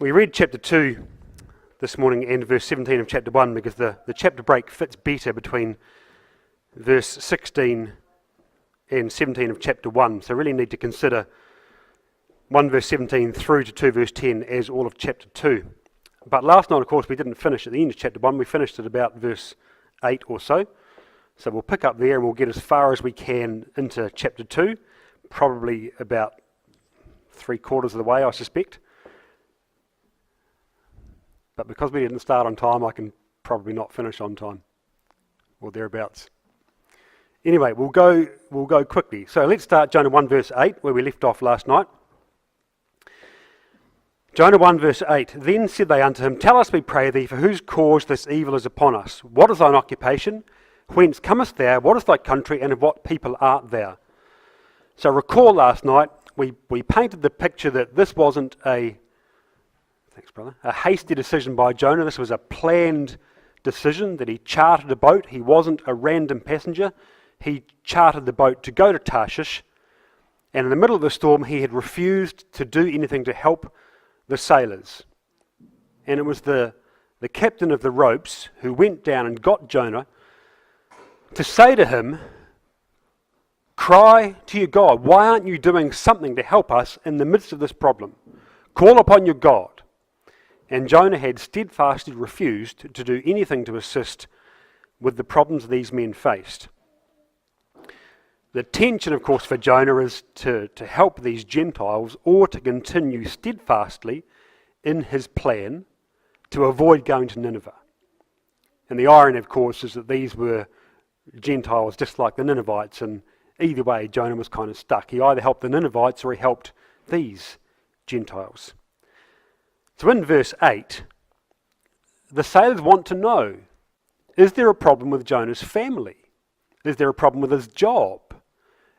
We read chapter 2 this morning and verse 17 of chapter 1 because the chapter break fits better between verse 16 and 17 of chapter 1. So really need to consider 1 verse 17 through to 2 verse 10 as all of chapter 2. But last night, of course, we didn't finish at the end of chapter 1. We finished at about verse 8 or so. So we'll pick up there and we'll get as far as we can into chapter 2, probably about 3/4 of the way, I suspect. But because we didn't start on time, I can probably not finish on time, or thereabouts. Anyway, we'll go quickly. So let's start Jonah 1 verse 8, where we left off last night. Jonah 1 verse 8, Then said they unto him, Tell us, we pray thee, for whose cause this evil is upon us? What is thine occupation? Whence comest thou? What is thy country? And of what people art thou? So recall last night, we painted the picture that this wasn't a hasty decision by Jonah. This was a planned decision, that he chartered a boat. He wasn't a random passenger. He chartered the boat to go to Tarshish, and in the middle of the storm he had refused to do anything to help the sailors. And it was the captain of the ropes who went down and got Jonah to say to him, Cry to your God. Why aren't you doing something to help us in the midst of this problem? Call upon your God. And Jonah had steadfastly refused to do anything to assist with the problems these men faced. The tension, of course, for Jonah is to help these Gentiles or to continue steadfastly in his plan to avoid going to Nineveh. And the irony, of course, is that these were Gentiles just like the Ninevites, and either way Jonah was kind of stuck. He either helped the Ninevites or he helped these Gentiles. So in verse 8, the sailors want to know, is there a problem with Jonah's family? Is there a problem with his job?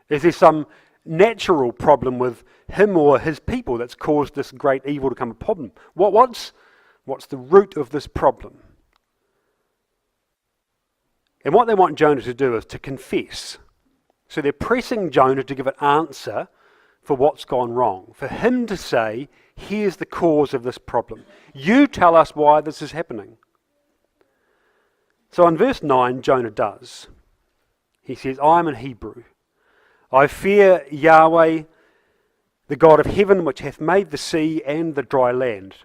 Is there some natural problem with him or his people that's caused this great evil to come upon him? What's the root of this problem? And what they want Jonah to do is to confess. So they're pressing Jonah to give an answer for what's gone wrong. For him to say, here's the cause of this problem. You tell us why this is happening. So in verse 9, Jonah does. He says, I am in Hebrew. I fear Yahweh, the God of heaven, which hath made the sea and the dry land.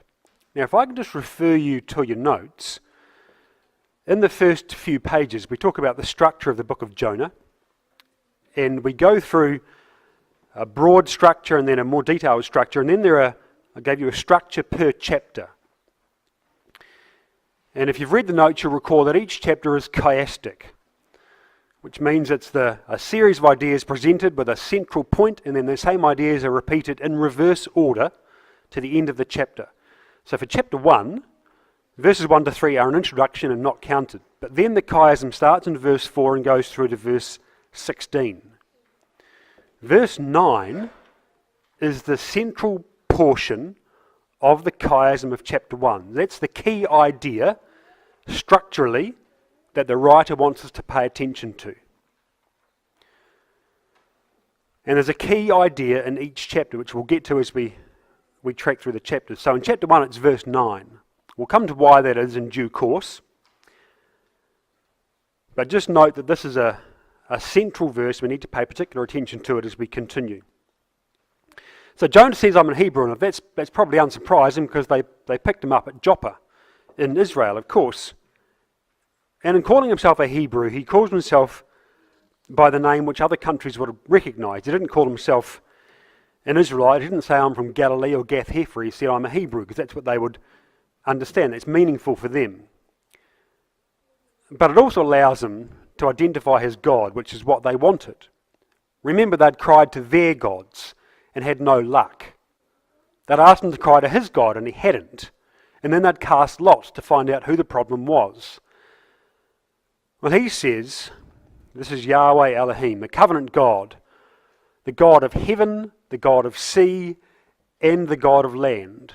Now, if I can just refer you to your notes, in the first few pages, we talk about the structure of the book of Jonah, and we go through a broad structure and then a more detailed structure, and then I gave you a structure per chapter. And if you've read the notes, you'll recall that each chapter is chiastic, which means it's a series of ideas presented with a central point, and then the same ideas are repeated in reverse order to the end of the chapter. So for chapter 1, verses 1 to 3 are an introduction and not counted. But then the chiasm starts in verse 4 and goes through to verse 16. Verse 9 is the central portion of the chiasm of chapter 1. That's the key idea, structurally, that the writer wants us to pay attention to. And there's a key idea in each chapter, which we'll get to as we track through the chapters. So in chapter 1, it's verse 9. We'll come to why that is in due course. But just note that this is a central verse. We need to pay particular attention to it as we continue. So Jonah says, I'm in Hebrew, and that's probably unsurprising because they picked him up at Joppa in Israel, of course. And in calling himself a Hebrew, he calls himself by the name which other countries would have recognised. He didn't call himself an Israelite. He didn't say, I'm from Galilee or Gath-Hepher. He said, I'm a Hebrew, because that's what they would understand. It's meaningful for them. But it also allows him to identify his God, which is what they wanted. Remember, they'd cried to their gods and had no luck. They'd asked him to cry to his God, and he hadn't. And then they'd cast lots to find out who the problem was. Well, he says, this is Yahweh Elohim, the covenant God, the God of heaven, the God of sea, and the God of land.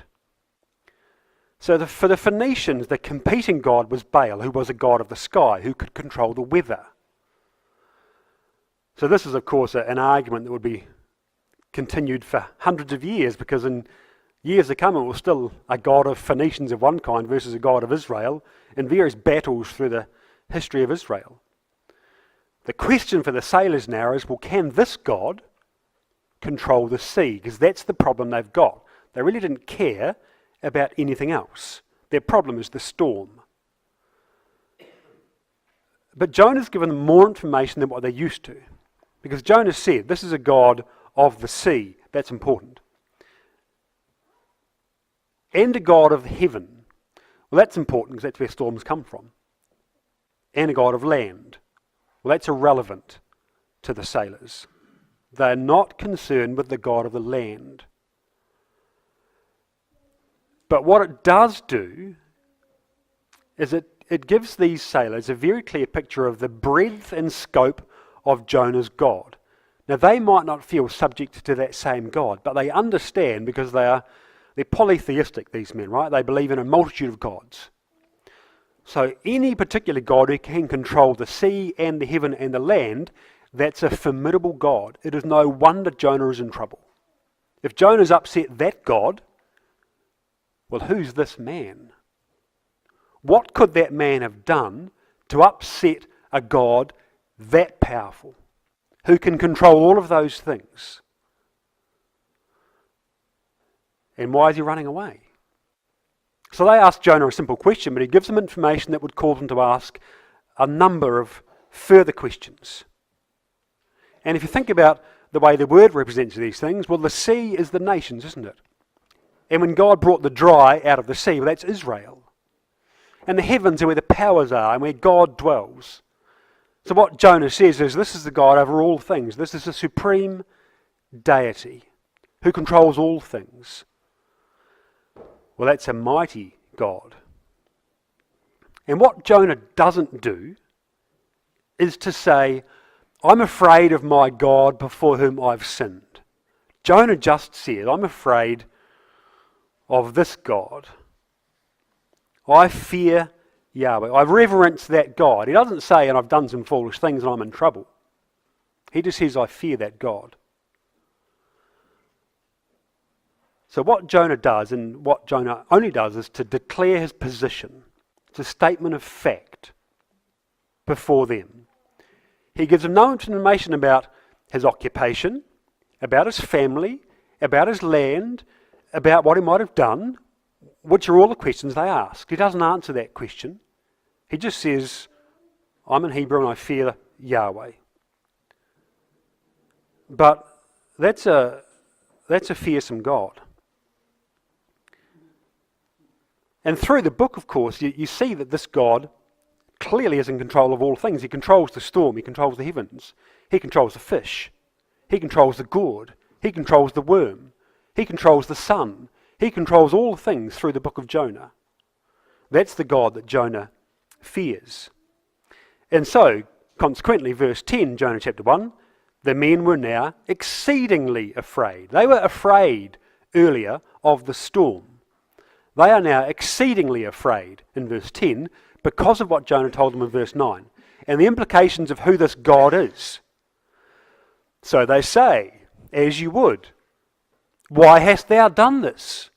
So for the Phoenicians, the competing god was Baal, who was a god of the sky, who could control the weather. So this is, of course, an argument that would be continued for hundreds of years, because in Years to come, it was still a god of Phoenicians of one kind versus a god of Israel in various battles through the history of Israel. The question for the sailors now is, well, can this God control the sea? Because that's the problem they've got. They really didn't care about anything else. Their problem is the storm. But Jonah's given them more information than what they used to. Because Jonah said, this is a God of the sea. That's important. And a God of heaven. Well, that's important because that's where storms come from. And a God of land. Well, that's irrelevant to the sailors. They're not concerned with the God of the land. But what it does do is it gives these sailors a very clear picture of the breadth and scope of Jonah's God. Now, they might not feel subject to that same God, but they understand because they're polytheistic, these men, right? They believe in a multitude of gods. So any particular God who can control the sea and the heaven and the land, that's a formidable God. It is no wonder Jonah is in trouble. If Jonah's upset that God, well, who's this man? What could that man have done to upset a God that powerful, who can control all of those things? And why is he running away? So they ask Jonah a simple question, but he gives them information that would cause them to ask a number of further questions. And if you think about the way the word represents these things, well, the sea is the nations, isn't it? And when God brought the dry out of the sea, well, that's Israel. And the heavens are where the powers are and where God dwells. So what Jonah says is, this is the God over all things. This is the supreme deity who controls all things. Well, that's a mighty God. And what Jonah doesn't do is to say, I'm afraid of my God before whom I've sinned. Jonah just said, I'm afraid of this God. I fear Yahweh. I reverence that God. He doesn't say, and I've done some foolish things and I'm in trouble. He just says, I fear that God. So what Jonah does, and what Jonah only does, is to declare his position. It's a statement of fact before them. He gives them no information about his occupation, about his family, about his land, about what he might have done, which are all the questions they ask. He doesn't answer that question. He just says, I'm in Hebrew and I fear Yahweh. But that's a fearsome God. And through the book, of course, you see that this God clearly is in control of all things. He controls the storm. He controls the heavens. He controls the fish. He controls the gourd. He controls the worm. He controls the sun. He controls all things through the book of Jonah. That's the God that Jonah fears. And so, consequently, verse 10, Jonah chapter 1, the men were now exceedingly afraid. They were afraid earlier of the storm. They are now exceedingly afraid in verse 10 because of what Jonah told them in verse 9 and the implications of who this God is. So they say, as you would, why hast thou done this?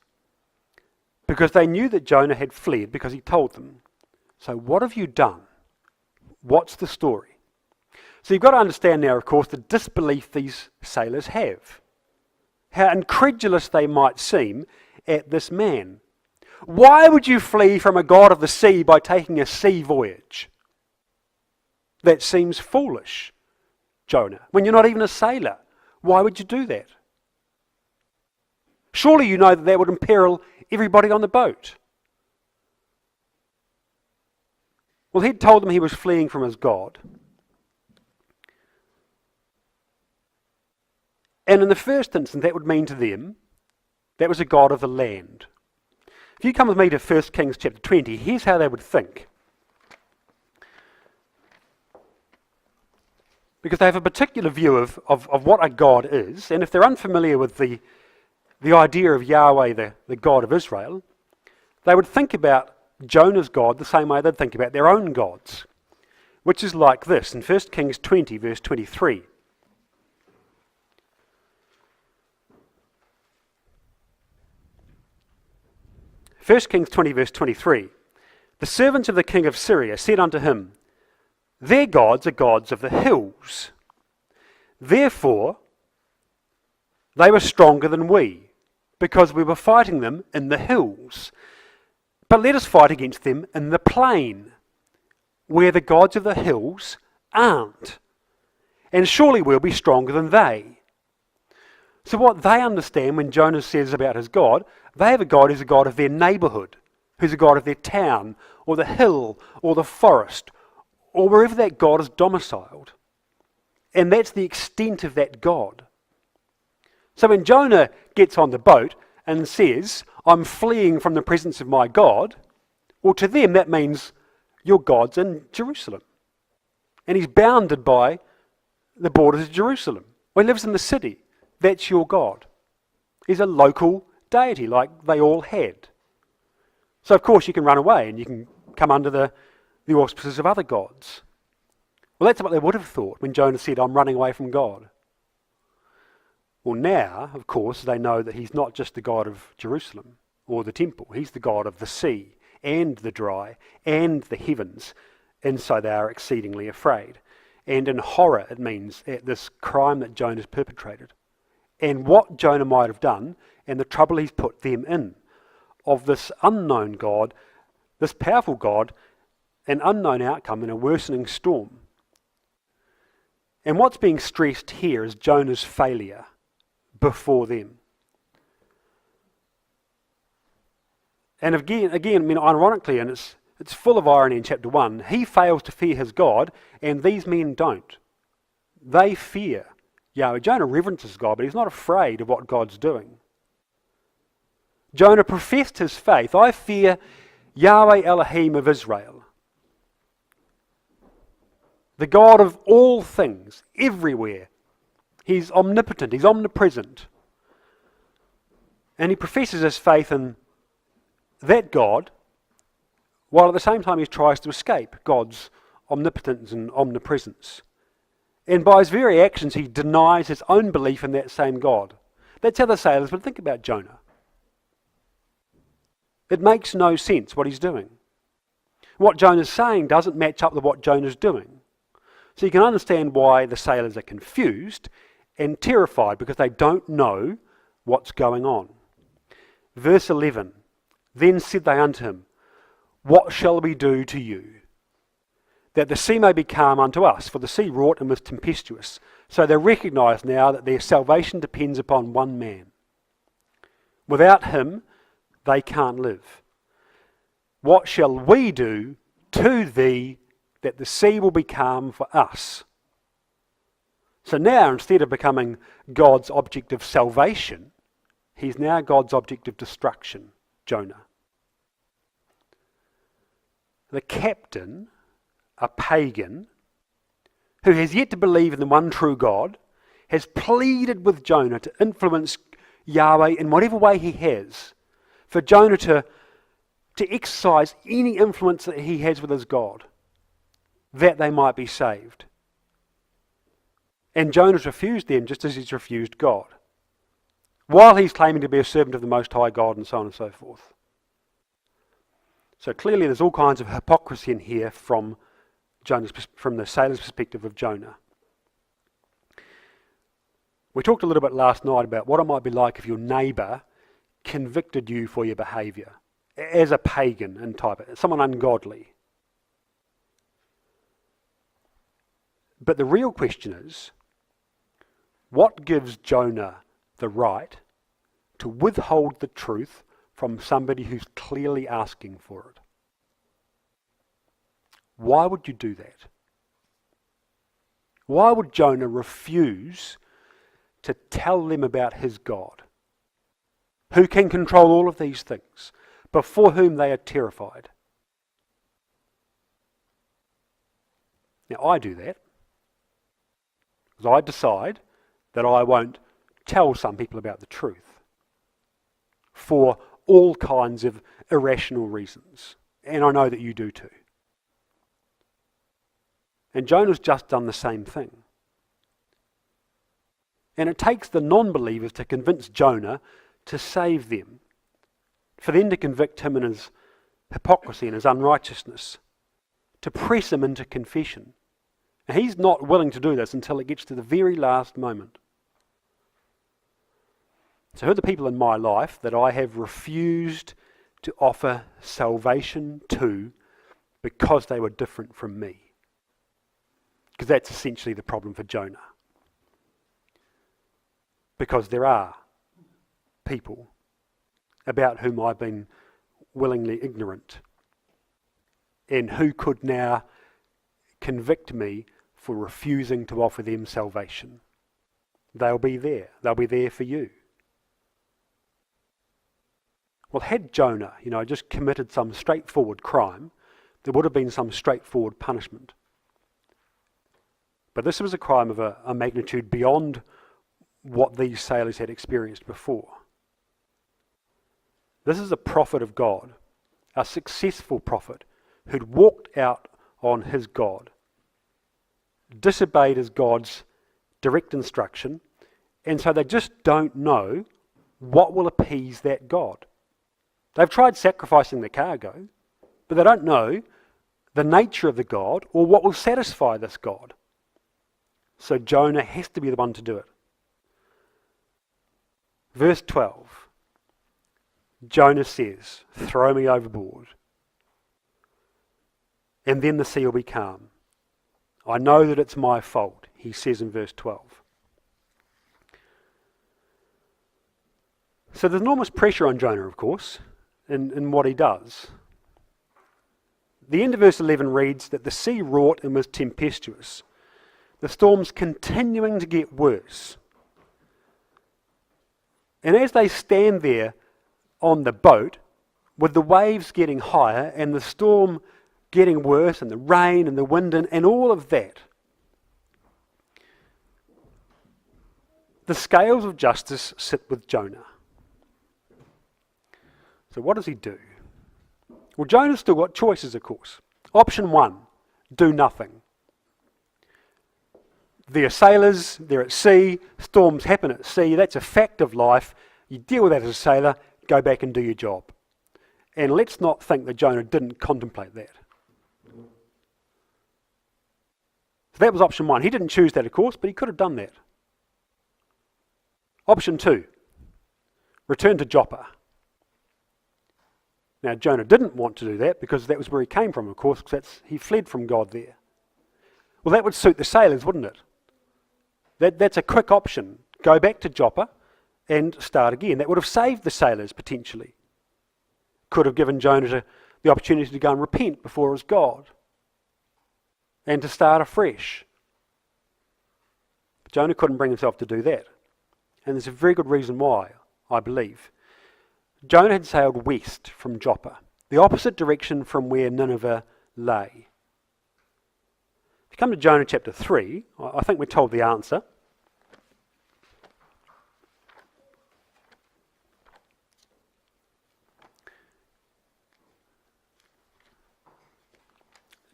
Because they knew that Jonah had fled because he told them. So what have you done? What's the story? So you've got to understand now, of course, the disbelief these sailors have. How incredulous they might seem at this man. Why would you flee from a God of the sea by taking a sea voyage? That seems foolish, Jonah. When you're not even a sailor, why would you do that? Surely you know that that would imperil everybody on the boat. Well, he'd told them he was fleeing from his God. And in the first instance, that would mean to them, that was a God of the land. If you come with me to 1 Kings chapter 20, here's how they would think. Because they have a particular view of what a God is, and if they're unfamiliar with the idea of Yahweh, the God of Israel, they would think about Jonah's God the same way they'd think about their own gods, which is like this in 1 Kings 20, verse 23. 1 Kings 20 verse 23. The servants of the king of Syria said unto him, their gods are gods of the hills. Therefore, they were stronger than we, because we were fighting them in the hills. But let us fight against them in the plain, where the gods of the hills aren't. And surely we'll be stronger than they. So what they understand when Jonah says about his God, they have a God who's a God of their neighbourhood, who's a God of their town, or the hill, or the forest, or wherever that God is domiciled. And that's the extent of that God. So when Jonah gets on the boat and says, I'm fleeing from the presence of my God, well, to them that means your God's in Jerusalem. And he's bounded by the borders of Jerusalem. Well, he lives in the city. That's your God. He's a local deity like they all had. So of course you can run away and you can come under the auspices of other gods. Well, that's what they would have thought when Jonah said, I'm running away from God. Well, now, of course, they know that he's not just the God of Jerusalem or the temple. He's the God of the sea and the dry and the heavens. And so they are exceedingly afraid. And in horror, it means at this crime that Jonah's perpetrated. And what Jonah might have done and the trouble he's put them in of this unknown God, this powerful God, an unknown outcome in a worsening storm. And what's being stressed here is Jonah's failure before them. And again, I mean, ironically, and it's full of irony in chapter 1, he fails to fear his God, and these men don't. They fear Yahweh. Jonah reverences God, but he's not afraid of what God's doing. Jonah professed his faith. I fear Yahweh Elohim of Israel, the God of all things, everywhere. He's omnipotent, he's omnipresent. And he professes his faith in that God, while at the same time he tries to escape God's omnipotence and omnipresence. And by his very actions he denies his own belief in that same God. That's how the sailors would think about Jonah. It makes no sense what he's doing. What Jonah's saying doesn't match up with what Jonah's doing. So you can understand why the sailors are confused and terrified because they don't know what's going on. Verse 11, then said they unto him, what shall we do to you, that the sea may be calm unto us? For the sea wrought and was tempestuous. So they recognise now that their salvation depends upon one man. Without him, they can't live. What shall we do to thee that the sea will be calm for us? So now, instead of becoming God's object of salvation, he's now God's object of destruction, Jonah. The captain, a pagan, who has yet to believe in the one true God, has pleaded with Jonah to influence Yahweh in whatever way he has, for Jonah to exercise any influence that he has with his God, that they might be saved. And Jonah's refused them just as he's refused God, while he's claiming to be a servant of the Most High God and so on and so forth. So clearly there's all kinds of hypocrisy in here from the sailor's perspective of Jonah. We talked a little bit last night about what it might be like if your neighbour convicted you for your behaviour as a pagan and someone ungodly. But the real question is, what gives Jonah the right to withhold the truth from somebody who's clearly asking for it? Why would you do that? Why would Jonah refuse to tell them about his God, who can control all of these things, before whom they are terrified? Now I do that, because I decide that I won't tell some people about the truth for all kinds of irrational reasons. And I know that you do too. And Jonah's just done the same thing. And it takes the non-believers to convince Jonah to save them for them to convict him in his hypocrisy and his unrighteousness, to press him into confession. And he's not willing to do this until it gets to the very last moment. So who are the people in my life that I have refused to offer salvation to because they were different from me? Because that's essentially the problem for Jonah. Because there are people about whom I've been willingly ignorant and who could now convict me for refusing to offer them salvation. They'll be there. They'll be there for you. Well, had Jonah, just committed some straightforward crime, there would have been some straightforward punishment. But this was a crime of a magnitude beyond what these sailors had experienced before. This is a prophet of God, a successful prophet who'd walked out on his God, disobeyed his God's direct instruction, and so they just don't know what will appease that God. They've tried sacrificing the cargo, but they don't know the nature of the God or what will satisfy this God. So Jonah has to be the one to do it. Verse 12, Jonah says, "Throw me overboard, and then the sea will be calm. I know that it's my fault," he says in verse 12. So there's enormous pressure on Jonah, of course, in what he does. The end of verse 11 reads that the sea wrought and was tempestuous. The storm's continuing to get worse. And as they stand there on the boat, with the waves getting higher and the storm getting worse and the rain and the wind and all of that, the scales of justice sit with Jonah. So what does he do? Well, Jonah's still got choices, of course. Option 1, do nothing. They're sailors, they're at sea, storms happen at sea, that's a fact of life. You deal with that as a sailor, go back and do your job. And let's not think that Jonah didn't contemplate that. So that was option 1. He didn't choose that, of course, but he could have done that. Option 2, return to Joppa. Now, Jonah didn't want to do that because that was where he came from, of course, because he fled from God there. Well, that would suit the sailors, wouldn't it? That's a quick option. Go back to Joppa and start again. That would have saved the sailors, potentially. Could have given Jonah the opportunity to go and repent before his God and to start afresh. But Jonah couldn't bring himself to do that. And there's a very good reason why, I believe. Jonah had sailed west from Joppa, the opposite direction from where Nineveh lay. If you come to Jonah chapter 3, I think we're told the answer.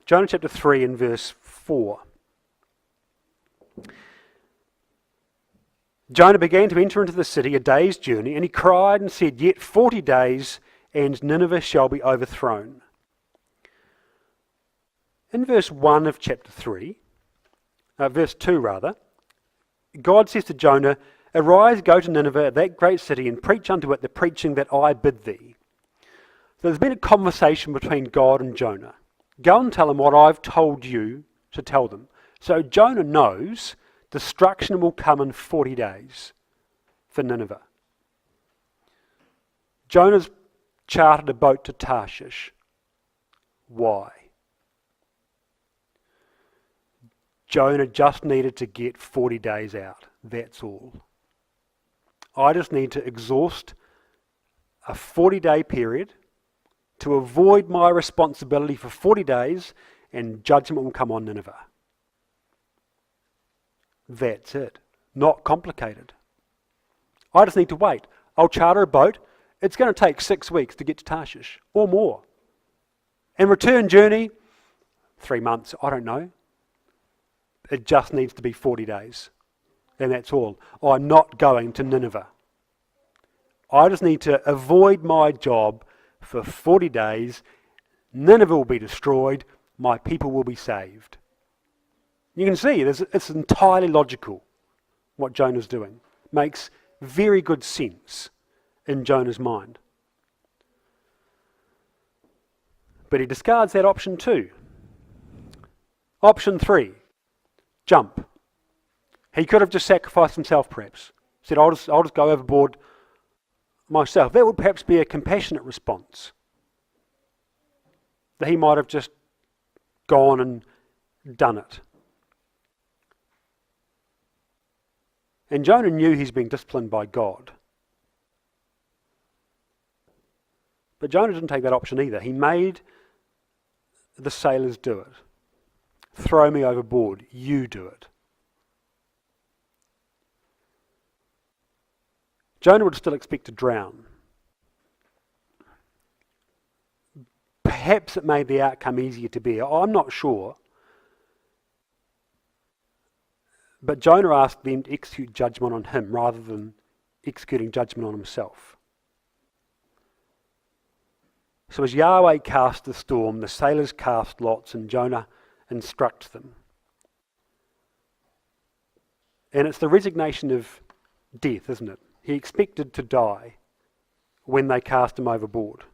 Jonah chapter 3 and verse 4. Jonah began to enter into the city a day's journey, and he cried and said, "Yet 40 days, and Nineveh shall be overthrown." In verse 1 of chapter 3, verse 2 rather, God says to Jonah, "Arise, go to Nineveh, that great city, and preach unto it the preaching that I bid thee." So there's been a conversation between God and Jonah. Go and tell them what I've told you to tell them. So Jonah knows destruction will come in 40 days for Nineveh. Jonah's chartered a boat to Tarshish. Why? Jonah just needed to get 40 days out. That's all. I just need to exhaust a 40-day period to avoid my responsibility for 40 days, and judgment will come on Nineveh. That's it. Not complicated. I just need to wait. I'll charter a boat. It's going to take 6 weeks to get to Tarshish, or more. And return journey, 3 months, I don't know. It just needs to be 40 days. And that's all. I'm not going to Nineveh. I just need to avoid my job for 40 days. Nineveh will be destroyed. My people will be saved. You can see it's entirely logical what Jonah's doing. Makes very good sense in Jonah's mind. But he discards that option 2. Option 3, jump. He could have just sacrificed himself perhaps. Said, I'll just go overboard myself. That would perhaps be a compassionate response. That he might have just gone and done it. And Jonah knew he's being disciplined by God. But Jonah didn't take that option either. He made the sailors do it. Throw me overboard, you do it. Jonah would still expect to drown. Perhaps it made the outcome easier to bear. I'm not sure. But Jonah asked them to execute judgment on him rather than executing judgment on himself. So as Yahweh cast the storm, the sailors cast lots and Jonah instructs them. And it's the resignation of death, isn't it? He expected to die when they cast him overboard.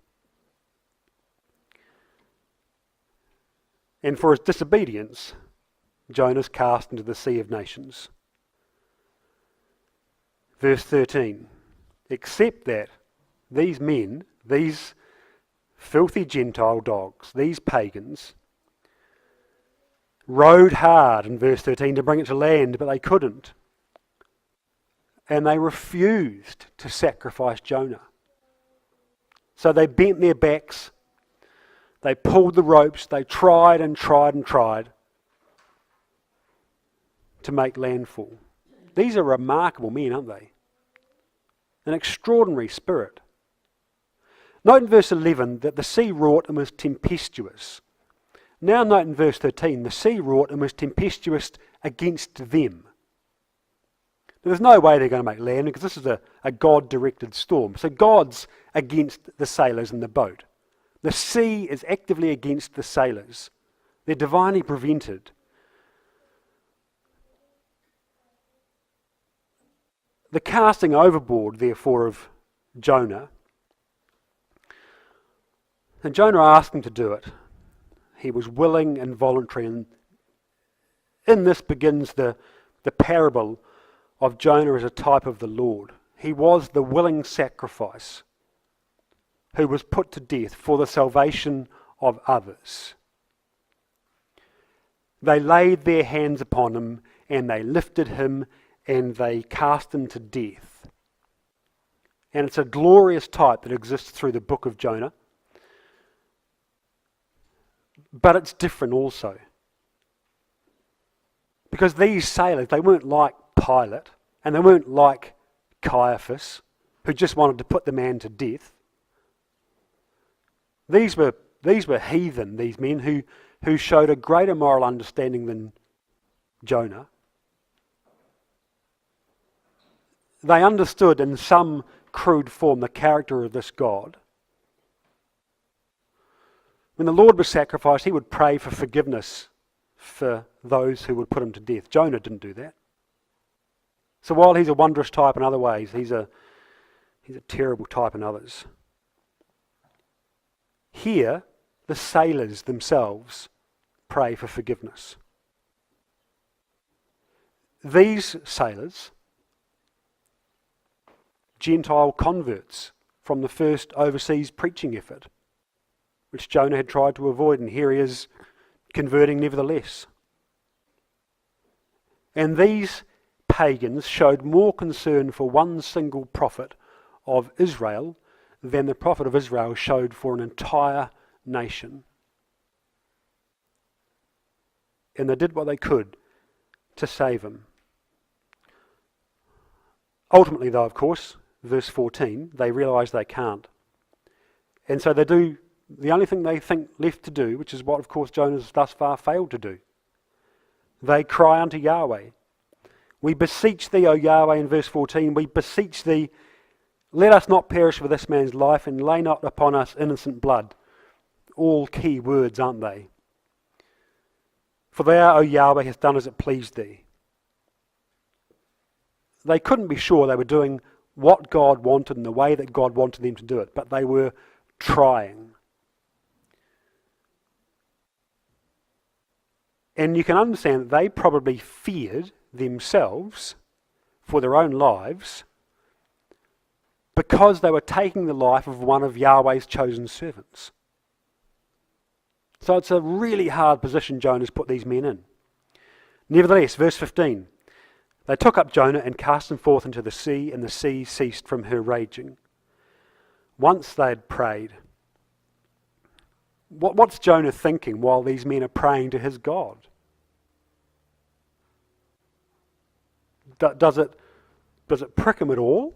And for his disobedience, Jonah's cast into the sea of nations. Verse 13, except that these men, these filthy Gentile dogs, these pagans, rowed hard in verse 13 to bring it to land, but they couldn't. And they refused to sacrifice Jonah. So they bent their backs, they pulled the ropes, they tried and tried and tried to make landfall. These are remarkable men, aren't they? An extraordinary spirit. Note in verse 11 that the sea wrought and was tempestuous. Now note in verse 13, the sea wrought and was tempestuous against them. There's no way they're going to make land because this is a God-directed storm. So God's against the sailors in the boat. The sea is actively against the sailors. They're divinely prevented. The casting overboard, therefore, of Jonah, and Jonah asked him to do it. He was willing and voluntary, and in this begins the parable of Jonah as a type of the Lord. He was the willing sacrifice who was put to death for the salvation of others. They laid their hands upon him and they lifted him and they cast him to death. And it's a glorious type that exists through the book of Jonah. But it's different also. Because these sailors, they weren't like Pilate, and they weren't like Caiaphas, who just wanted to put the man to death. These were heathen, these men who showed a greater moral understanding than Jonah. They understood in some crude form the character of this God. When the Lord was sacrificed, he would pray for forgiveness for those who would put him to death. Jonah didn't do that. So while he's a wondrous type in other ways, he's a terrible type in others. Here, the sailors themselves pray for forgiveness. These sailors, Gentile converts from the first overseas preaching effort, which Jonah had tried to avoid, and here he is converting nevertheless. And these pagans showed more concern for one single prophet of Israel than the prophet of Israel showed for an entire nation. And they did what they could to save him. Ultimately, though, of course, verse 14, they realise they can't. And so they do the only thing they think left to do, which is what, of course, Jonah has thus far failed to do. They cry unto Yahweh. We beseech thee, O Yahweh, in verse 14, we beseech thee, Let us not perish with this man's life, and lay not upon us innocent blood. All key words, aren't they? For thou, O Yahweh, hast done as it pleased thee. They couldn't be sure they were doing what God wanted in the way that God wanted them to do it, but they were trying. And you can understand that they probably feared themselves for their own lives because they were taking the life of one of Yahweh's chosen servants. So it's a really hard position Jonah's put these men in. Nevertheless, verse 15, they took up Jonah and cast him forth into the sea, and the sea ceased from her raging. Once they had prayed. What's Jonah thinking while these men are praying to his God? Does it prick him at all?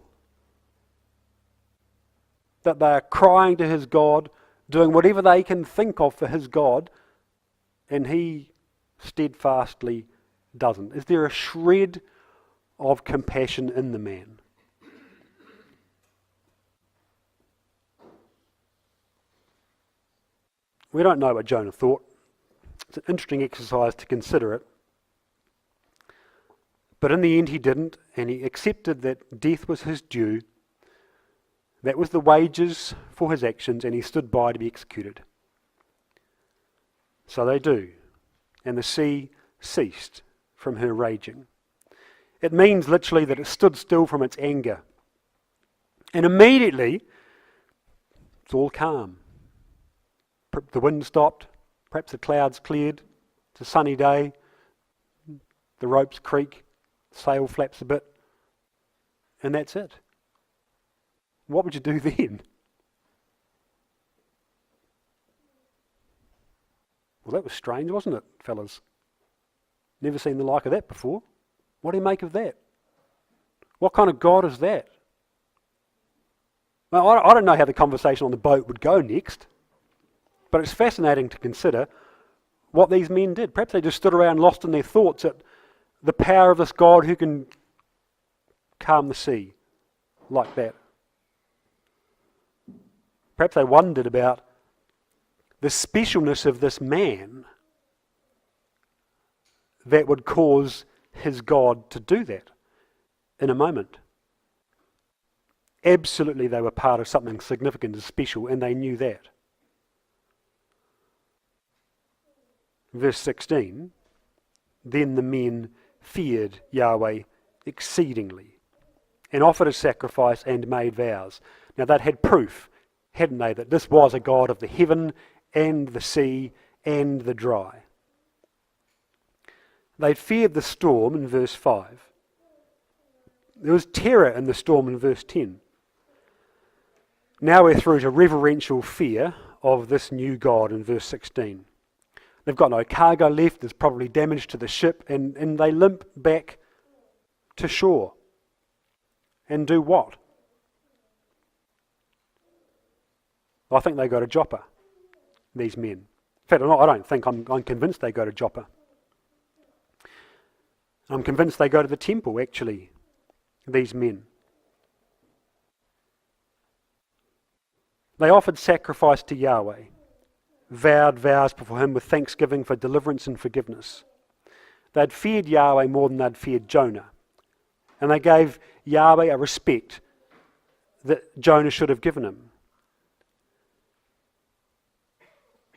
That they are crying to his God, doing whatever they can think of for his God, and he steadfastly doesn't. Is there a shred of compassion in the man? We don't know what Jonah thought. It's an interesting exercise to consider it. But in the end he didn't, and he accepted that death was his due. That was the wages for his actions, and he stood by to be executed. So they do. And the sea ceased from her raging. It means literally that it stood still from its anger. And immediately, it's all calm. The wind stopped, perhaps the clouds cleared, it's a sunny day, the ropes creak, the sail flaps a bit, and that's it. What would you do then? Well, that was strange, wasn't it, fellas? Never seen the like of that before. What do you make of that? What kind of God is that? Well, I don't know how the conversation on the boat would go next, but it's fascinating to consider what these men did. Perhaps they just stood around lost in their thoughts at the power of this God who can calm the sea like that. Perhaps they wondered about the specialness of this man that would cause his God to do that in a moment. Absolutely, they were part of something significant and special, and they knew that. Verse 16, then the men feared Yahweh exceedingly and offered a sacrifice and made vows. Now they'd had proof, hadn't they, that this was a God of the heaven and the sea and the dry. They'd feared the storm in verse 5. There was terror in the storm in verse 10. Now we're through to reverential fear of this new God in verse 16. They've got no cargo left, there's probably damage to the ship, and they limp back to shore. And do what? I think they go to Joppa, these men. In fact, I don't think, I'm convinced they go to Joppa. I'm convinced they go to the temple, actually, these men. They offered sacrifice to Yahweh, vowed vows before him with thanksgiving for deliverance and forgiveness. They'd feared Yahweh more than they'd feared Jonah. And they gave Yahweh a respect that Jonah should have given him.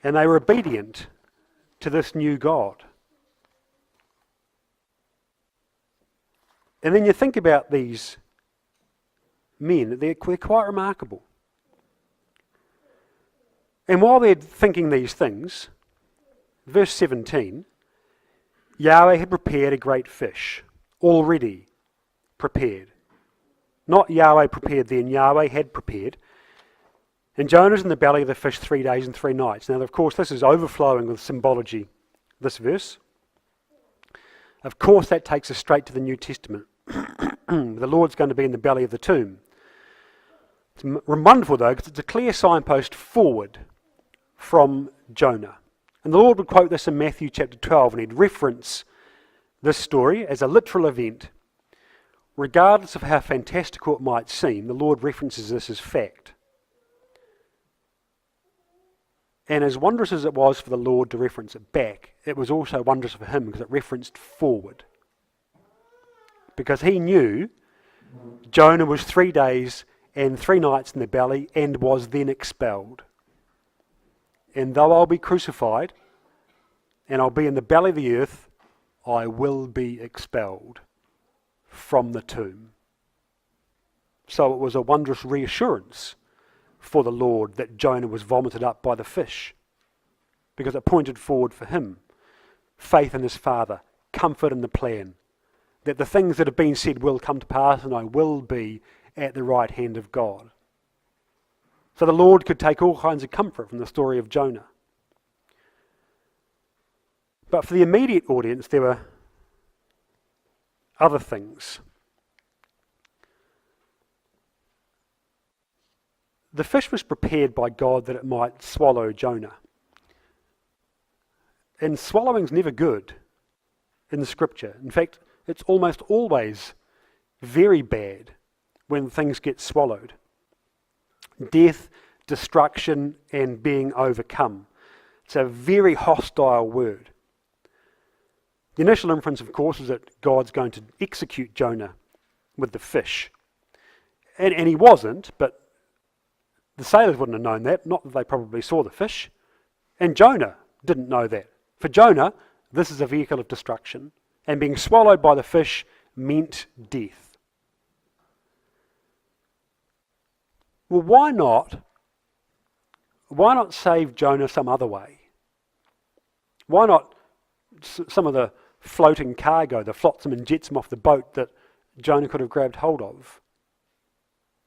And they were obedient to this new God. And then you think about these men, they're quite remarkable. And while they're thinking these things, verse 17, Yahweh had prepared a great fish, already prepared. Not Yahweh prepared then, Yahweh had prepared. And Jonah's in the belly of the fish 3 days and 3 nights. Now, of course, this is overflowing with symbology, this verse. Of course, that takes us straight to the New Testament. The Lord's going to be in the belly of the tomb. It's wonderful, though, because it's a clear signpost forward from Jonah. And the Lord would quote this in Matthew chapter 12, and he'd reference this story as a literal event regardless of how fantastical it might seem, the Lord references this as fact. And as wondrous as it was for the Lord to reference it back, it was also wondrous for him because it referenced forward. Because he knew Jonah was 3 days and 3 nights in the belly and was then expelled. And though I'll be crucified and I'll be in the belly of the earth, I will be expelled from the tomb. So it was a wondrous reassurance for the Lord that Jonah was vomited up by the fish, because it pointed forward for him, faith in his Father, comfort in the plan, that the things that have been said will come to pass and I will be at the right hand of God. So the Lord could take all kinds of comfort from the story of Jonah. But for the immediate audience, there were other things. The fish was prepared by God that it might swallow Jonah. And swallowing's never good in the scripture. In fact, it's almost always very bad when things get swallowed. Death, destruction, and being overcome. It's a very hostile word. The initial inference, of course, is that God's going to execute Jonah with the fish. And he wasn't, but the sailors wouldn't have known that, not that they probably saw the fish. And Jonah didn't know that. For Jonah, this is a vehicle of destruction, and being swallowed by the fish meant death. Well, why not? Why not save Jonah some other way? Why not some of the floating cargo, the flotsam and jetsam off the boat that Jonah could have grabbed hold of?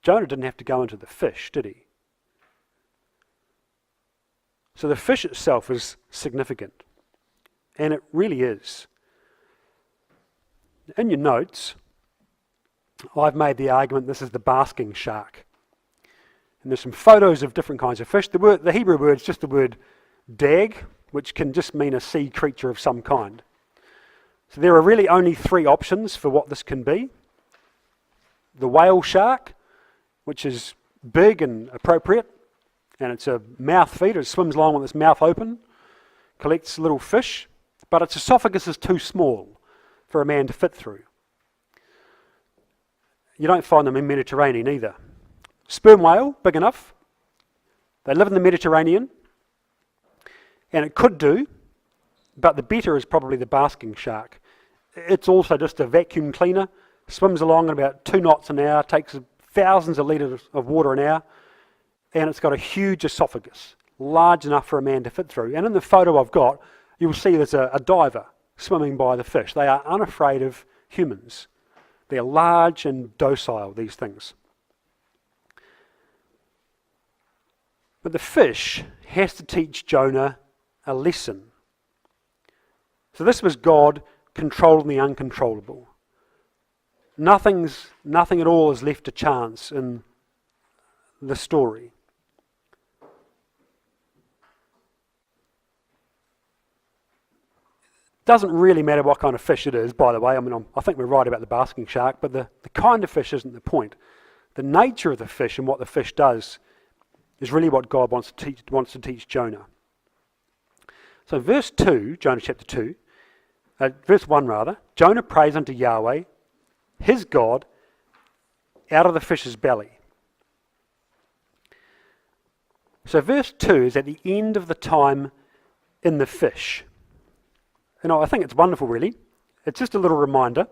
Jonah didn't have to go into the fish, did he? So the fish itself is significant, and it really is. In your notes, I've made the argument this is the basking shark. And there's some photos of different kinds of fish. The Hebrew word is just the word dag, which can just mean a sea creature of some kind. So there are really only 3 options for what this can be. The whale shark, which is big and appropriate, and it's a mouth feeder. It swims along with its mouth open, collects little fish, but its esophagus is too small for a man to fit through. You don't find them in the Mediterranean either. Sperm whale, big enough. They live in the Mediterranean, and it could do, but the better is probably the basking shark. It's also just a vacuum cleaner, swims along at about 2 knots an hour, takes thousands of litres of water an hour, and it's got a huge esophagus, large enough for a man to fit through. And in the photo I've got, you'll see there's a diver swimming by the fish. They are unafraid of humans. They're large and docile, these things. But the fish has to teach Jonah a lesson. So this was God controlling the uncontrollable. Nothing at all is left to chance in the story. Doesn't really matter what kind of fish it is, by the way. I think we're right about the basking shark, but the kind of fish isn't the point. The nature of the fish and what the fish does is really what God wants to teach Jonah. So verse 2, Jonah chapter 2, verse 1 rather, Jonah prays unto Yahweh, his God, out of the fish's belly. So verse 2 is at the end of the time in the fish. And I think it's wonderful, really. It's just a little reminder.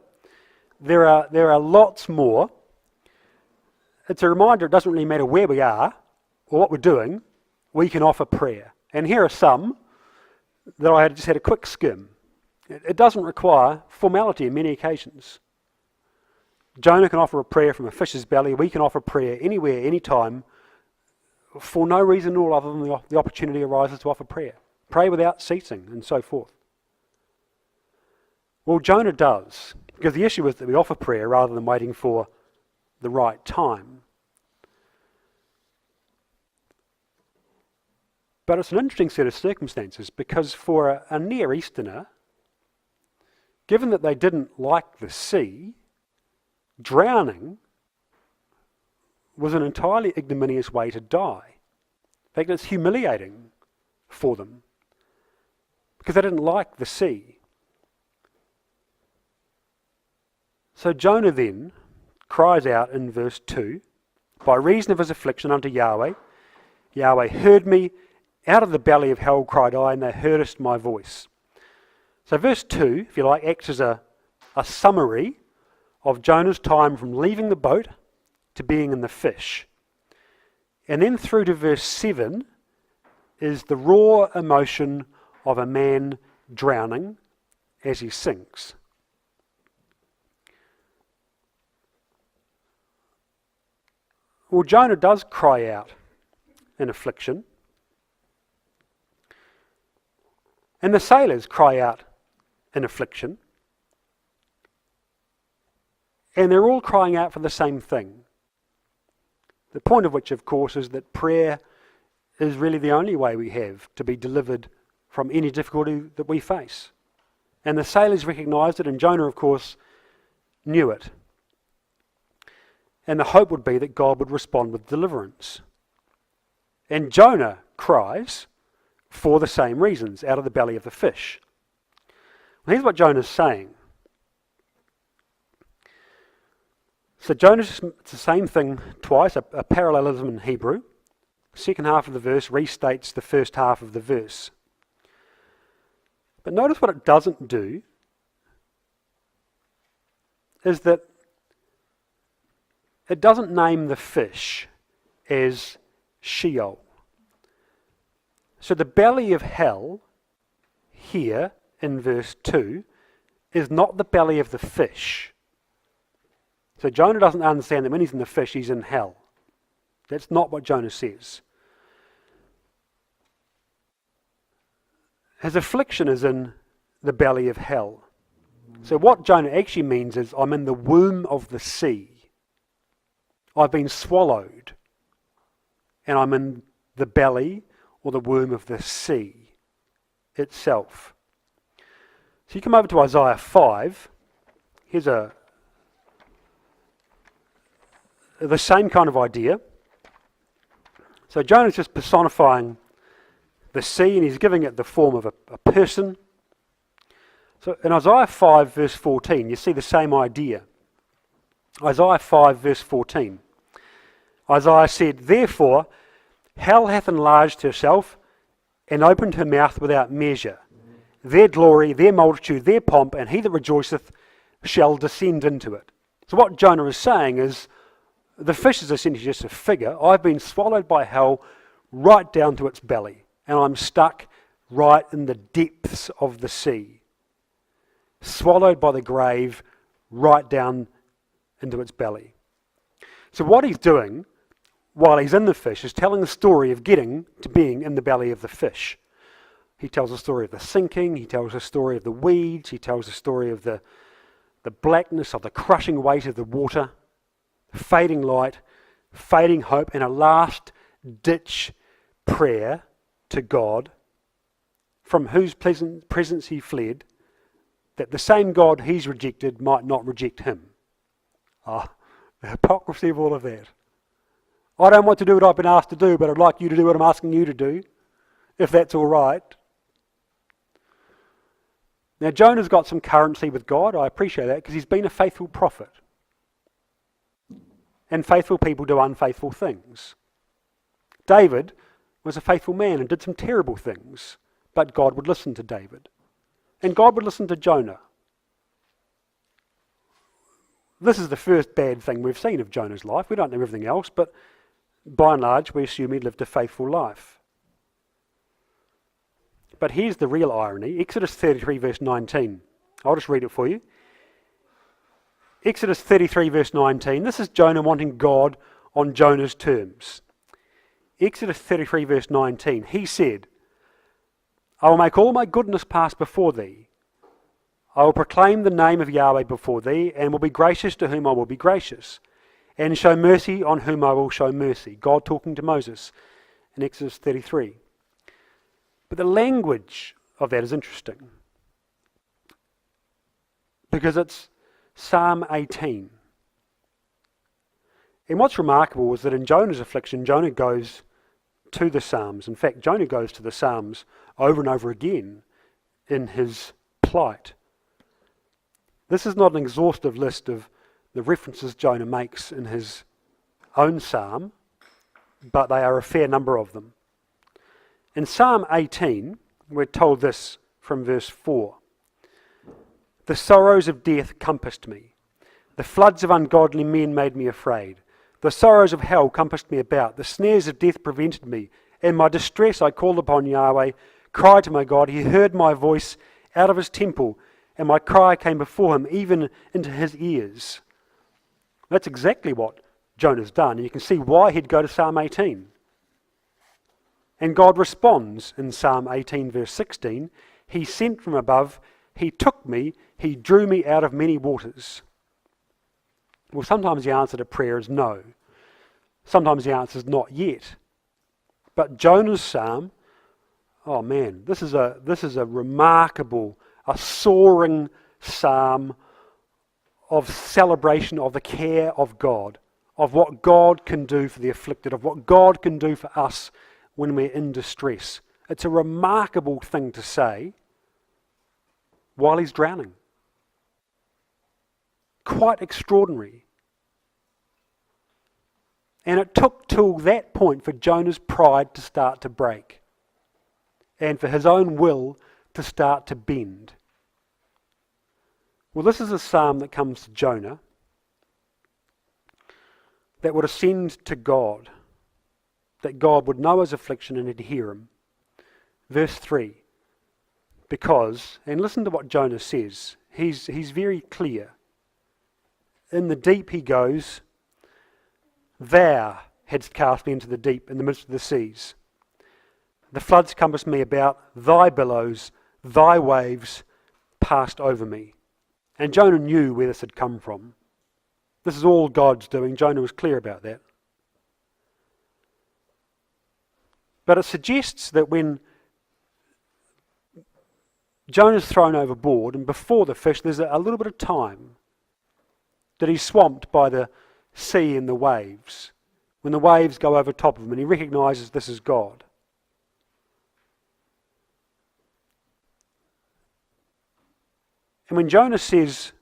There are lots more. It's a reminder it doesn't really matter where we are or what we're doing, we can offer prayer. And here are some that I just had a quick skim. It doesn't require formality in many occasions. Jonah can offer a prayer from a fish's belly. We can offer prayer anywhere, anytime, for no reason at all other than the opportunity arises to offer prayer. Pray without ceasing, and so forth. Well, Jonah does, because the issue is that we offer prayer rather than waiting for the right time. But it's an interesting set of circumstances, because for a Near Easterner, given that they didn't like the sea, drowning was an entirely ignominious way to die. In fact, it's humiliating for them because they didn't like the sea. So Jonah then cries out in verse 2, by reason of his affliction unto Yahweh, Yahweh heard me, out of the belly of hell cried I, and thou heardest my voice. So verse 2, if you like, acts as a summary of Jonah's time from leaving the boat to being in the fish. And then through to verse 7 is the raw emotion of a man drowning as he sinks. Well, Jonah does cry out in affliction. And the sailors cry out in affliction. And they're all crying out for the same thing. The point of which, of course, is that prayer is really the only way we have to be delivered from any difficulty that we face. And the sailors recognised it, and Jonah, of course, knew it. And the hope would be that God would respond with deliverance. And Jonah cries for the same reasons, out of the belly of the fish. Well, here's what Jonah's saying. So Jonah's, it's the same thing twice, a parallelism in Hebrew. The second half of the verse restates the first half of the verse. But notice what it doesn't do is that it doesn't name the fish as Sheol. So the belly of hell here in verse 2 is not the belly of the fish. So Jonah doesn't understand that when he's in the fish, he's in hell. That's not what Jonah says. His affliction is in the belly of hell. So what Jonah actually means is, I'm in the womb of the sea. I've been swallowed, and I'm in the belly or the womb of the sea itself. So you come over to Isaiah 5. Here's the same kind of idea. So Jonah's just personifying the sea, and he's giving it the form of a person. So in Isaiah 5 verse 14, you see the same idea. Isaiah 5 verse 14. Isaiah said, therefore, hell hath enlarged herself and opened her mouth without measure. Their glory, their multitude, their pomp, and he that rejoiceth shall descend into it. So what Jonah is saying is, the fish is essentially just a figure. I've been swallowed by hell right down to its belly, and I'm stuck right in the depths of the sea. Swallowed by the grave right down into its belly. So what he's doing while he's in the fish is telling the story of getting to being in the belly of the fish. He tells the story of the sinking, he tells the story of the weeds, he tells the story of the blackness of the crushing weight of the water, fading light, fading hope, and a last ditch prayer to God, from whose pleasant presence he fled, that the same God he's rejected might not reject him. The hypocrisy of all of that. I don't want to do what I've been asked to do, but I'd like you to do what I'm asking you to do, if that's all right. Now Jonah's got some currency with God. I appreciate that because he's been a faithful prophet. And faithful people do unfaithful things. David was a faithful man and did some terrible things, but God would listen to David. And God would listen to Jonah. This is the first bad thing we've seen of Jonah's life. We don't know everything else, but by and large, we assume he lived a faithful life. But here's the real irony. Exodus 33 verse 19. I'll just read it for you. Exodus 33 verse 19. This is Jonah wanting God on Jonah's terms. Exodus 33 verse 19. He said, I will make all my goodness pass before thee. I will proclaim the name of Yahweh before thee, and will be gracious to whom I will be gracious, and show mercy on whom I will show mercy. God talking to Moses in Exodus 33. But the language of that is interesting, because it's Psalm 18. And what's remarkable is that in Jonah's affliction, Jonah goes to the Psalms. In fact, Jonah goes to the Psalms over and over again in his plight. This is not an exhaustive list of the references Jonah makes in his own psalm, but they are a fair number of them. In Psalm 18, we're told this from verse 4. The sorrows of death compassed me. The floods of ungodly men made me afraid. The sorrows of hell compassed me about. The snares of death prevented me. In my distress I called upon Yahweh, cried to my God. He heard my voice out of his temple, and my cry came before him, even into his ears. That's exactly what Jonah's done. And you can see why he'd go to Psalm 18. And God responds in Psalm 18 verse 16. He sent from above, he took me, he drew me out of many waters. Well, sometimes the answer to prayer is no. Sometimes the answer is not yet. But Jonah's psalm, oh man, this is a remarkable, a soaring psalm of celebration of the care of God, of what God can do for the afflicted, of what God can do for us when we're in distress. It's a remarkable thing to say while he's drowning. Quite extraordinary. And it took till that point for Jonah's pride to start to break and for his own will to start to bend. Well, this is a psalm that comes to Jonah that would ascend to God, that God would know his affliction and he'd hear him. Verse 3, because, and listen to what Jonah says, he's very clear. In the deep he goes, thou hadst cast me into the deep in the midst of the seas. The floods compassed me about, thy billows, thy waves passed over me. And Jonah knew where this had come from. This is all God's doing. Jonah was clear about that. But it suggests that when Jonah's thrown overboard and before the fish, there's a little bit of time that he's swamped by the sea and the waves. When the waves go over top of him and he recognises this is God. And when Jonah says,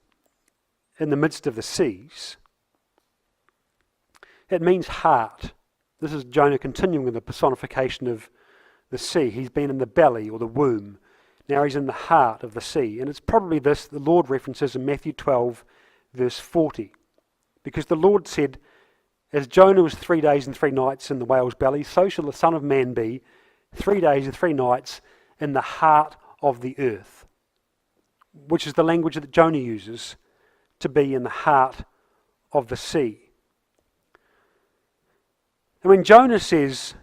in the midst of the seas, it means heart. This is Jonah continuing with the personification of the sea. He's been in the belly or the womb. Now he's in the heart of the sea. And it's probably this the Lord references in Matthew 12, verse 40. Because the Lord said, as Jonah was 3 days and 3 nights in the whale's belly, so shall the Son of Man be 3 days and 3 nights in the heart of the earth. Which is the language that Jonah uses to be in the heart of the sea. And when Jonah says,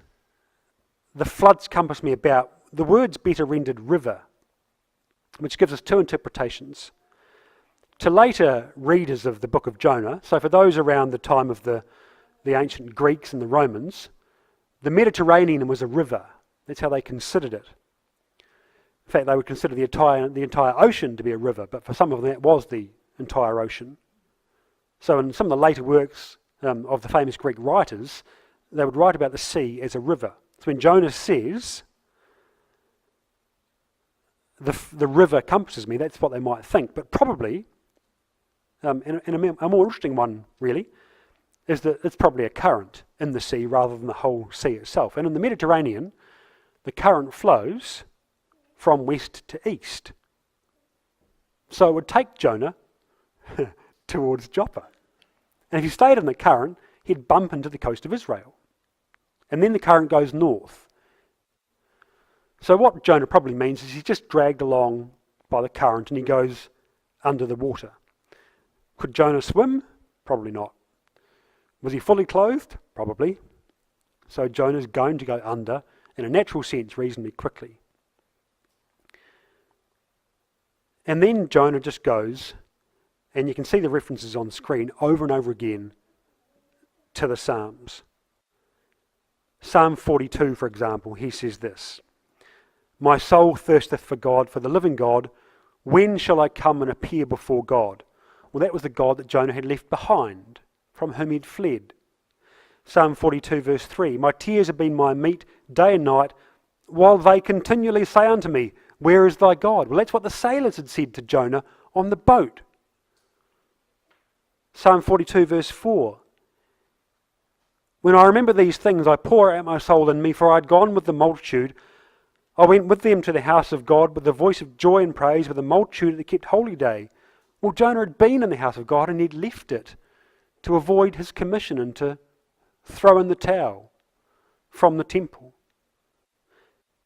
the floods compass me about, the word's better rendered river, which gives us two interpretations. To later readers of the book of Jonah, so for those around the time of the ancient Greeks and the Romans, the Mediterranean was a river. That's how they considered it. In fact, they would consider the entire ocean to be a river, but for some of them that was the entire ocean. So in some of the later works of the famous Greek writers, they would write about the sea as a river. So when Jonah says, the river compasses me, that's what they might think. But probably, and a more interesting one really, is that it's probably a current in the sea rather than the whole sea itself. And in the Mediterranean, the current flows from west to east. So it would take Jonah towards Joppa. And if he stayed in the current, he'd bump into the coast of Israel. And then the current goes north. So what Jonah probably means is he's just dragged along by the current and he goes under the water. Could Jonah swim? Probably not. Was he fully clothed? Probably. So Jonah's going to go under, in a natural sense, reasonably quickly. And then Jonah just goes, and you can see the references on screen over and over again to the Psalms. Psalm 42, for example, he says this, my soul thirsteth for God, for the living God. When shall I come and appear before God? Well, that was the God that Jonah had left behind, from whom he'd fled. Psalm 42 verse 3, my tears have been my meat day and night, while they continually say unto me, where is thy God? Well, that's what the sailors had said to Jonah on the boat. Psalm 42 verse 4, when I remember these things, I pour out my soul in me, for I had gone with the multitude. I went with them to the house of God with the voice of joy and praise, with the multitude that kept holy day. Well, Jonah had been in the house of God and he'd left it to avoid his commission and to throw in the towel from the temple.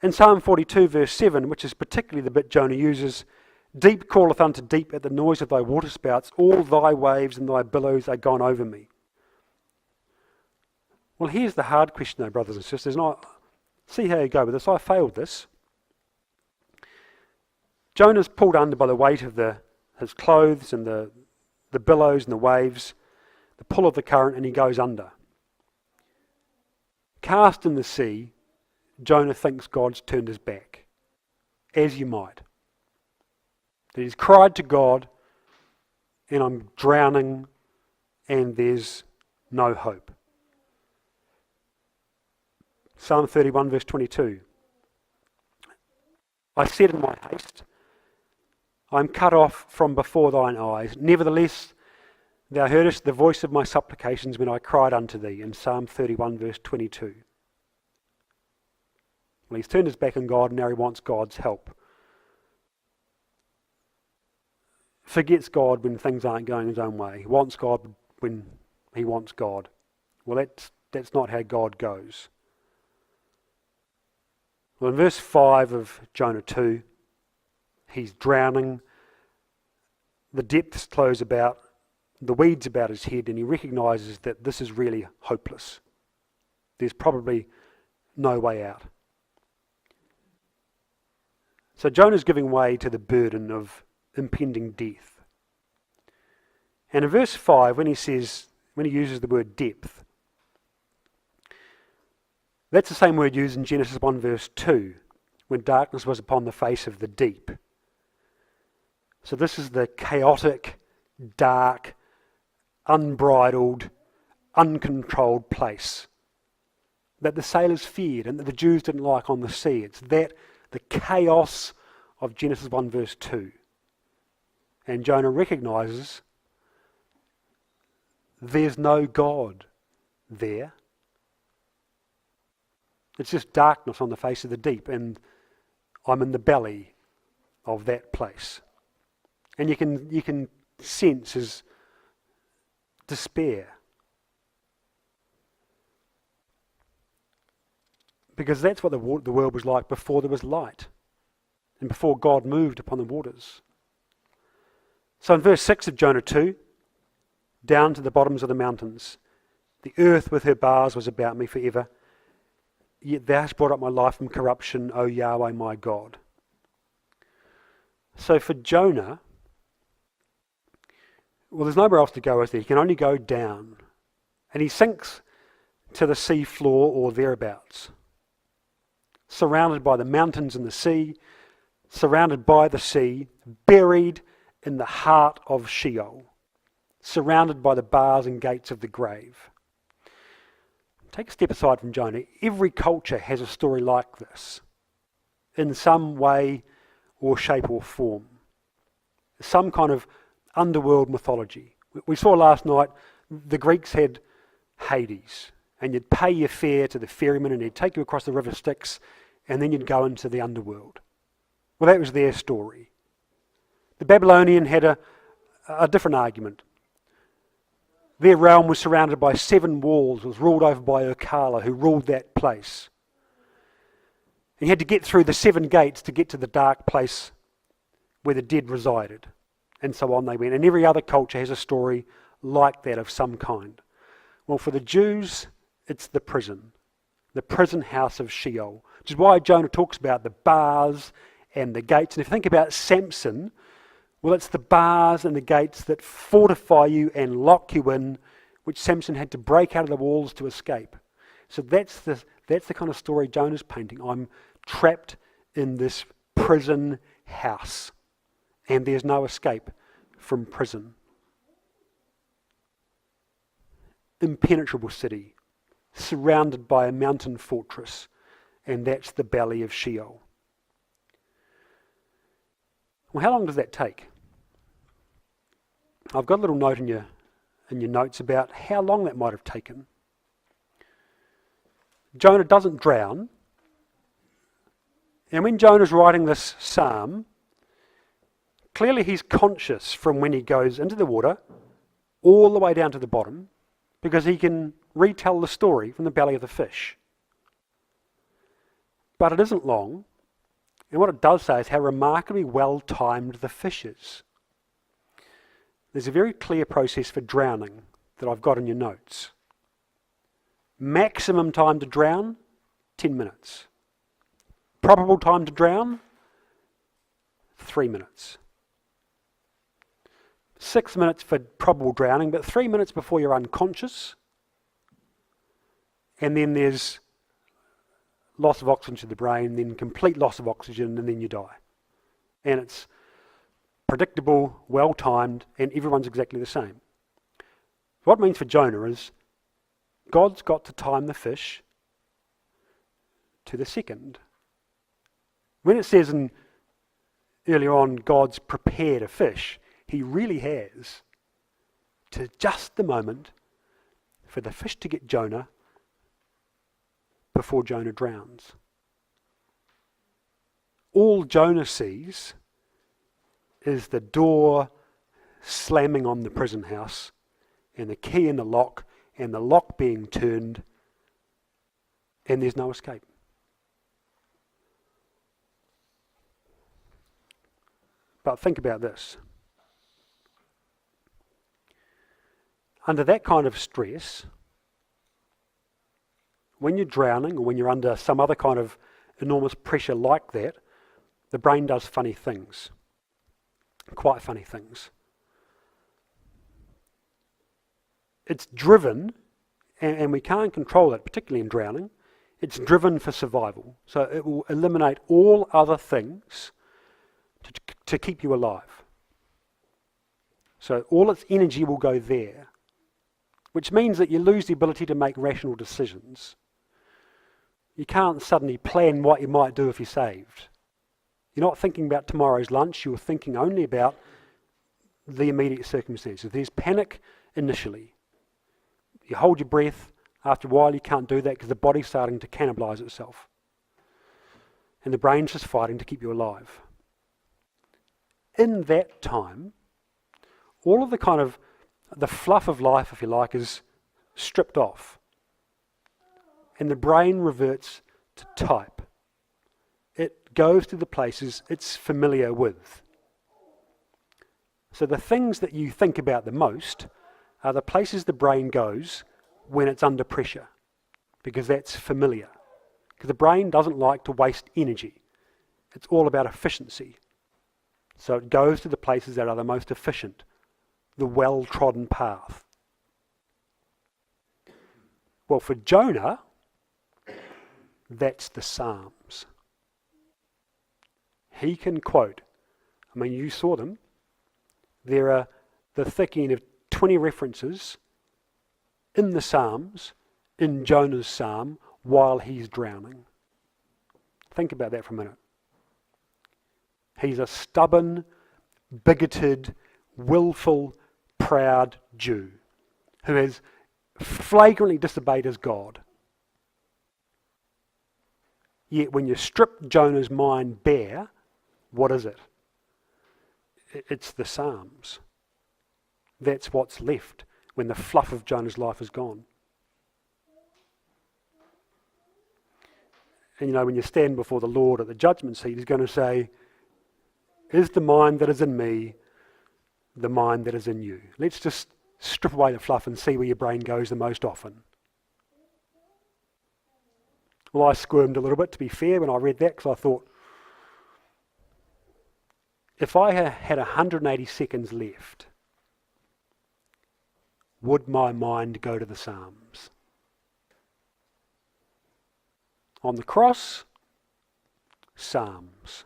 In Psalm 42 verse 7, which is particularly the bit Jonah uses, deep calleth unto deep at the noise of thy waterspouts, all thy waves and thy billows are gone over me. Well, here's the hard question though, brothers and sisters, and see how you go with this. I failed this. Jonah's pulled under by the weight of his clothes and the billows and the waves, the pull of the current, and he goes under. Cast in the sea, Jonah thinks God's turned his back, as you might. That he's cried to God, and I'm drowning, and there's no hope. Psalm 31 verse 22. I said in my haste, I am cut off from before thine eyes. Nevertheless, thou heardest the voice of my supplications when I cried unto thee, in Psalm 31 verse 22. Well, he's turned his back on God and now he wants God's help. Forgets God when things aren't going his own way. He wants God when he wants God. Well, that's not how God goes. Well, in verse 5 of Jonah 2, he's drowning. The depths close about, the weeds about his head, and he recognises that this is really hopeless. There's probably no way out. So Jonah's giving way to the burden of impending death. And in verse 5, when he uses the word depth, that's the same word used in Genesis 1 verse 2, when darkness was upon the face of the deep. So this is the chaotic, dark, unbridled, uncontrolled place that the sailors feared and that the Jews didn't like on the sea. It's that, the chaos of Genesis 1 verse 2. And Jonah recognises there's no God there. It's just darkness on the face of the deep, and I'm in the belly of that place. And you can sense his despair. Because that's what the world was like before there was light and before God moved upon the waters. So in verse 6 of Jonah 2, down to the bottoms of the mountains, the earth with her bars was about me forever. Yet thou hast brought up my life from corruption, O Yahweh my God. So for Jonah, well, there's nowhere else to go, is there? He can only go down. And he sinks to the sea floor or thereabouts. Surrounded by the mountains and the sea, surrounded by the sea, buried in the heart of Sheol, surrounded by the bars and gates of the grave. Take a step aside from Jonah. Every culture has a story like this, in some way or shape or form. Some kind of underworld mythology. We saw last night the Greeks had Hades, and you'd pay your fare to the ferryman and he'd take you across the river Styx, and then you'd go into the underworld. Well, that was their story. The Babylonian had a different argument. Their realm was surrounded by 7 walls, was ruled over by Urkala, who ruled that place. And you had to get through the 7 gates to get to the dark place where the dead resided. And so on they went. And every other culture has a story like that of some kind. Well, for the Jews, it's the prison house of Sheol, which is why Jonah talks about the bars and the gates. And if you think about Samson, well, it's the bars and the gates that fortify you and lock you in, which Samson had to break out of the walls to escape. So that's the kind of story Jonah's painting. I'm trapped in this prison house, and there's no escape from prison. Impenetrable city, surrounded by a mountain fortress, and that's the belly of Sheol. Well, how long does that take? I've got a little note in your notes about how long that might have taken. Jonah doesn't drown, and when Jonah's writing this psalm, clearly he's conscious from when he goes into the water all the way down to the bottom, because he can retell the story from the belly of the fish. But it isn't long, and what it does say is how remarkably well timed the fish is. There's a very clear process for drowning that I've got in your notes. Maximum time to drown, 10 minutes. Probable time to drown, 3 minutes. 6 minutes for probable drowning, but 3 minutes before you're unconscious. And then there's loss of oxygen to the brain, then complete loss of oxygen, and then you die. And it's predictable, well-timed, and everyone's exactly the same. What it means for Jonah is God's got to time the fish to the second. When it says earlier on God's prepared a fish, he really has, to just the moment for the fish to get Jonah before Jonah drowns. All Jonah sees is the door slamming on the prison house and the key in the lock and the lock being turned, and there's no escape. But think about this. Under that kind of stress, when you're drowning or when you're under some other kind of enormous pressure like that, the brain does funny things. Quite funny things. It's driven, and we can't control it, particularly in drowning, it's driven for survival. So it will eliminate all other things to keep you alive. So all its energy will go there, which means that you lose the ability to make rational decisions. You can't suddenly plan what you might do if you're saved. You're not thinking about tomorrow's lunch, you're thinking only about the immediate circumstances. There's panic initially. You hold your breath, after a while you can't do that because the body's starting to cannibalise itself. And the brain's just fighting to keep you alive. In that time, all of the kind of the fluff of life, if you like, is stripped off. And the brain reverts to type. It goes to the places it's familiar with. So the things that you think about the most are the places the brain goes when it's under pressure, because that's familiar. Because the brain doesn't like to waste energy. It's all about efficiency. So it goes to the places that are the most efficient, the well-trodden path. Well, for Jonah, that's the Psalms. He can quote, I mean, you saw them. There are the thick end of 20 references in the Psalms, in Jonah's psalm, while he's drowning. Think about that for a minute. He's a stubborn, bigoted, willful, proud Jew who has flagrantly disobeyed his God. Yet when you strip Jonah's mind bare, what is it? It's the Psalms. That's what's left when the fluff of Jonah's life is gone. And you know, when you stand before the Lord at the judgment seat, he's going to say, is the mind that is in me the mind that is in you? Let's just strip away the fluff and see where your brain goes the most often. Well, I squirmed a little bit, to be fair, when I read that, because I thought, if I had 180 seconds left, would my mind go to the Psalms? On the cross, Psalms.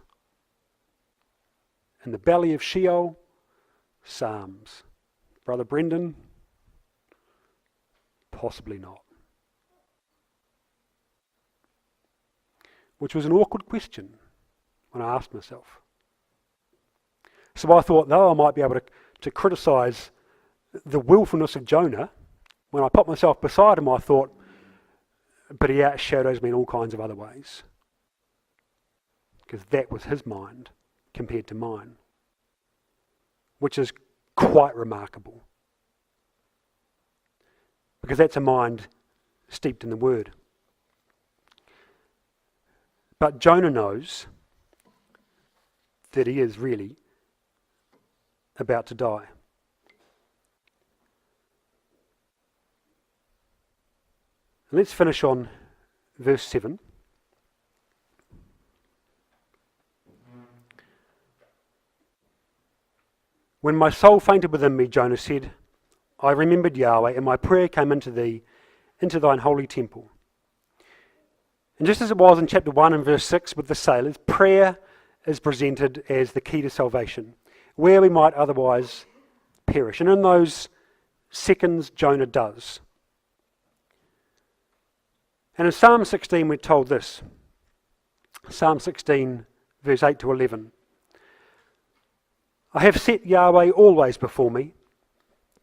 In the belly of Sheol, Psalms. Brother Brendan, possibly not. which was an awkward question when I asked myself. So I thought, though I might be able to criticise the willfulness of Jonah, when I put myself beside him, I thought, but he outshadows me in all kinds of other ways. Because that was his mind compared to mine, which is quite remarkable. Because that's a mind steeped in the Word. But Jonah knows that he is really about to die. Let's finish on verse 7. When my soul fainted within me, Jonah said, I remembered Yahweh, and my prayer came into thee, into thine holy temple. And just as it was in chapter 1 and verse 6 with the sailors, prayer is presented as the key to salvation, where we might otherwise perish. And in those seconds, Jonah does. And in Psalm 16, we're told this. Psalm 16, verse 8 to 11. I have set Yahweh always before me,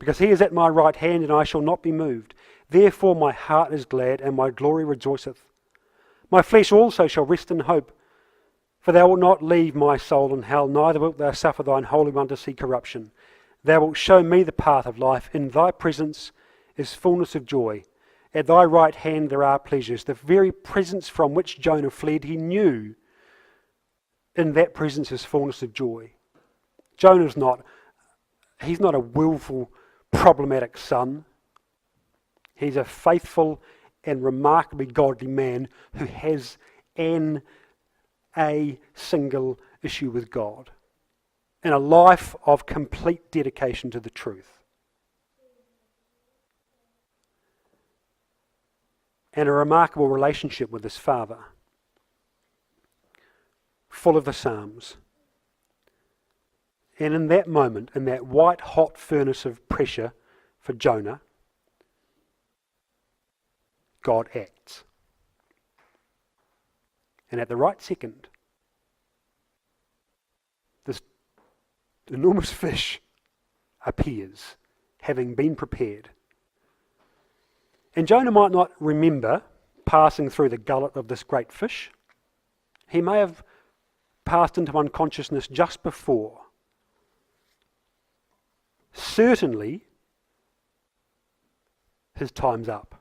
because he is at my right hand, and I shall not be moved. Therefore my heart is glad, and my glory rejoiceth. My flesh also shall rest in hope, for thou wilt not leave my soul in hell, neither wilt thou suffer thine Holy One to see corruption. Thou wilt show me the path of life. In thy presence is fullness of joy. At thy right hand there are pleasures. The very presence from which Jonah fled, he knew in that presence is fullness of joy. Jonah's he's not a willful, problematic son. He's a faithful and remarkably godly man who has a single issue with God and a life of complete dedication to the truth. And a remarkable relationship with his father, full of the Psalms. And in that moment, in that white hot furnace of pressure for Jonah, God acts. And at the right second, this enormous fish appears, having been prepared. And Jonah might not remember passing through the gullet of this great fish. He may have passed into unconsciousness just before. Certainly, his time's up.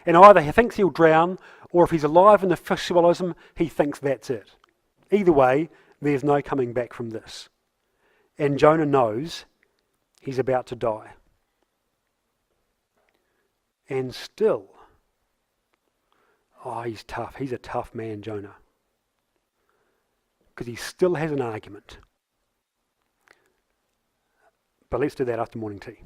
And either he thinks he'll drown, or if he's alive and the fish swallows him, he thinks that's it. Either way, there's no coming back from this. And Jonah knows he's about to die. And still, he's tough. He's a tough man, Jonah. Because he still has an argument. But let's do that after morning tea.